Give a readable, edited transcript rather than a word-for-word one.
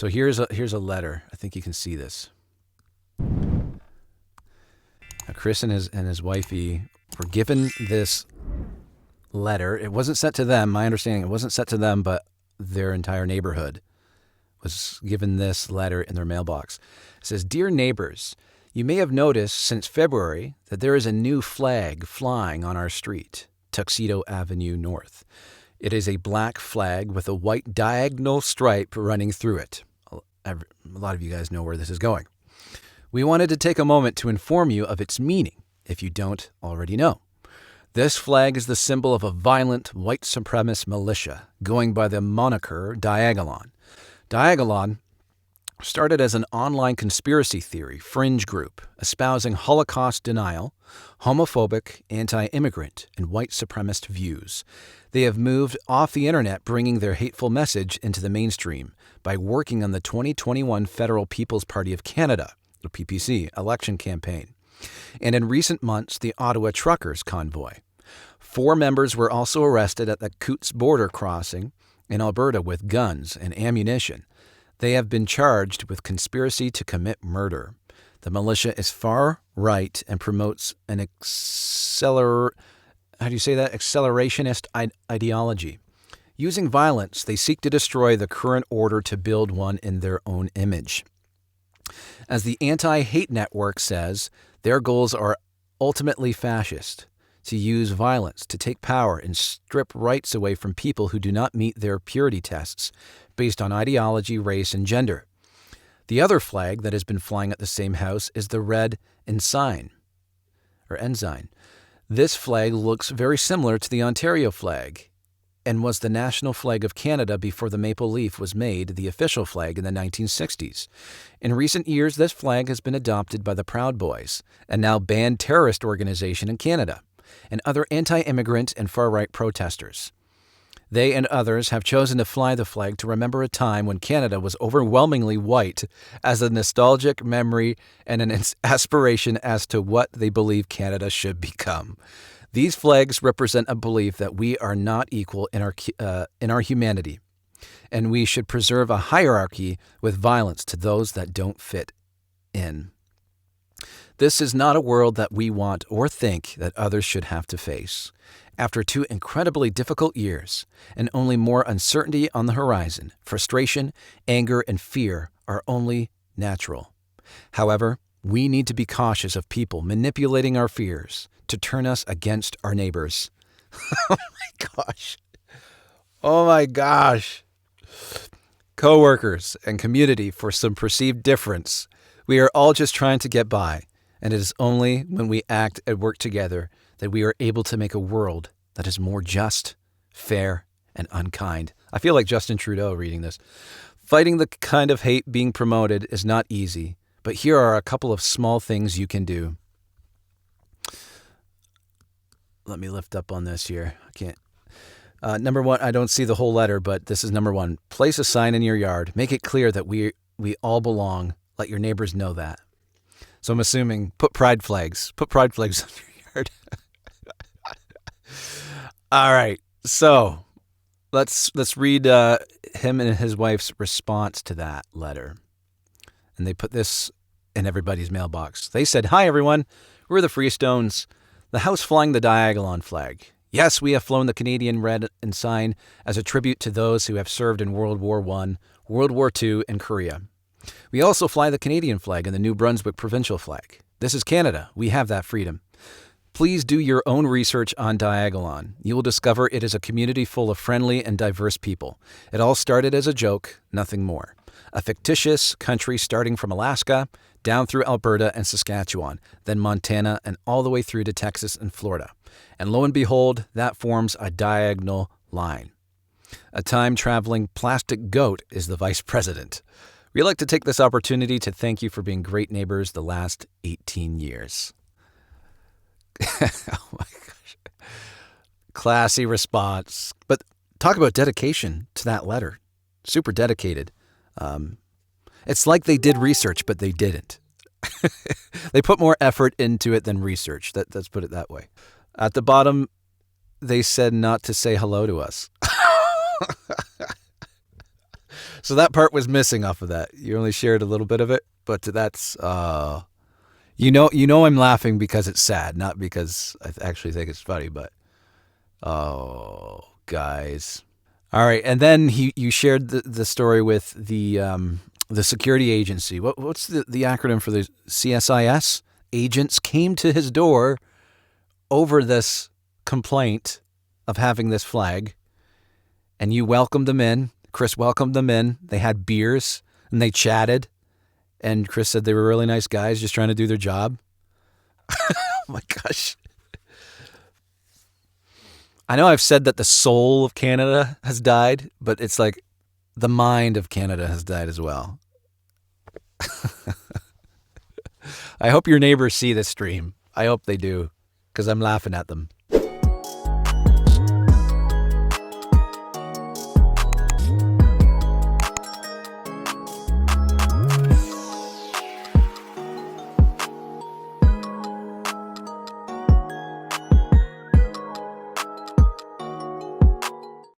So here's a letter. I think you can see this. Now, Chris and his wifey were given this letter. It wasn't sent to them. My understanding, it wasn't sent to them, but their entire neighborhood was given this letter in their mailbox. It says, "Dear neighbors, you may have noticed since February that there is a new flag flying on our street, Tuxedo Avenue North. It is a black flag with a white diagonal stripe running through it." A lot of you guys know where this is going. "We wanted to take a moment to inform you of its meaning, if you don't already know. This flag is the symbol of a violent white supremacist militia going by the moniker Diagolon. Diagolon started as an online conspiracy theory fringe group espousing Holocaust denial, homophobic, anti-immigrant, and white supremacist views. They have moved off the internet, bringing their hateful message into the mainstream by working on the 2021 Federal People's Party of Canada, the PPC, election campaign, and in recent months, the Ottawa Truckers Convoy. 4 members were also arrested at the Coutts border crossing in Alberta with guns and ammunition. They have been charged with conspiracy to commit murder. The militia is far right and promotes an accelerationist ideology. Using violence, they seek to destroy the current order to build one in their own image. As the anti-hate network says, their goals are ultimately fascist, to use violence to take power and strip rights away from people who do not meet their purity tests based on ideology, race, and gender. The other flag that has been flying at the same house is the red ensign. This flag looks very similar to the Ontario flag and was the national flag of Canada before the maple leaf was made the official flag in the 1960s. In recent years, this flag has been adopted by the Proud Boys, a now banned terrorist organization in Canada, and other anti-immigrant and far-right protesters. They and others have chosen to fly the flag to remember a time when Canada was overwhelmingly white as a nostalgic memory and an aspiration as to what they believe Canada should become. These flags represent a belief that we are not equal in our humanity, and we should preserve a hierarchy with violence to those that don't fit in. This is not a world that we want or think that others should have to face. After 2 incredibly difficult years and only more uncertainty on the horizon, frustration, anger, and fear are only natural. However, we need to be cautious of people manipulating our fears to turn us against our neighbors." Oh my gosh. Oh my gosh. Coworkers and community for some perceived difference. We are all just trying to get by, and it is only when we act and work together that we are able to make a world that is more just, fair, and unkind. I feel like Justin Trudeau reading this. Fighting the kind of hate being promoted is not easy, but here are a couple of small things you can do. Let me lift up on this here. I can't. Number 1, I don't see the whole letter, but this is number 1. Place a sign in your yard. Make it clear that we all belong. Let your neighbors know that. So I'm assuming put pride flags. Put pride flags on your yard. All right. So let's read him and his wife's response to that letter. And they put this in everybody's mailbox. They said, "Hi, everyone. We're the Freestones. The house flying the Diagolon flag. Yes, we have flown the Canadian red ensign as a tribute to those who have served in World War I, World War II, and Korea. We also fly the Canadian flag and the New Brunswick provincial flag. This is Canada. We have that freedom. Please do your own research on Diagolon. You will discover it is a community full of friendly and diverse people. It all started as a joke, nothing more. A fictitious country starting from Alaska, down through Alberta and Saskatchewan, then Montana, and all the way through to Texas and Florida. And lo and behold, that forms a diagonal line. A time-traveling plastic goat is the vice president. We'd like to take this opportunity to thank you for being great neighbors the last 18 years. Oh my gosh. Classy response. But talk about dedication to that letter. Super dedicated. It's like they did research, but they didn't. They put more effort into it than research. Let's put it that way. At the bottom, they said not to say hello to us. So that part was missing off of that. You only shared a little bit of it, but that's I'm laughing because it's sad, not because I actually think it's funny. But oh, guys. All right, and then you shared the story with the security agency. What's the acronym for the CSIS? Agents came to his door over this complaint of having this flag, and you welcomed them in. Chris welcomed them in. They had beers and they chatted, and Chris said they were really nice guys just trying to do their job. Oh my gosh. I know I've said that the soul of Canada has died, but it's like the mind of Canada has died as well. I hope your neighbors see this stream. I hope they do, because I'm laughing at them.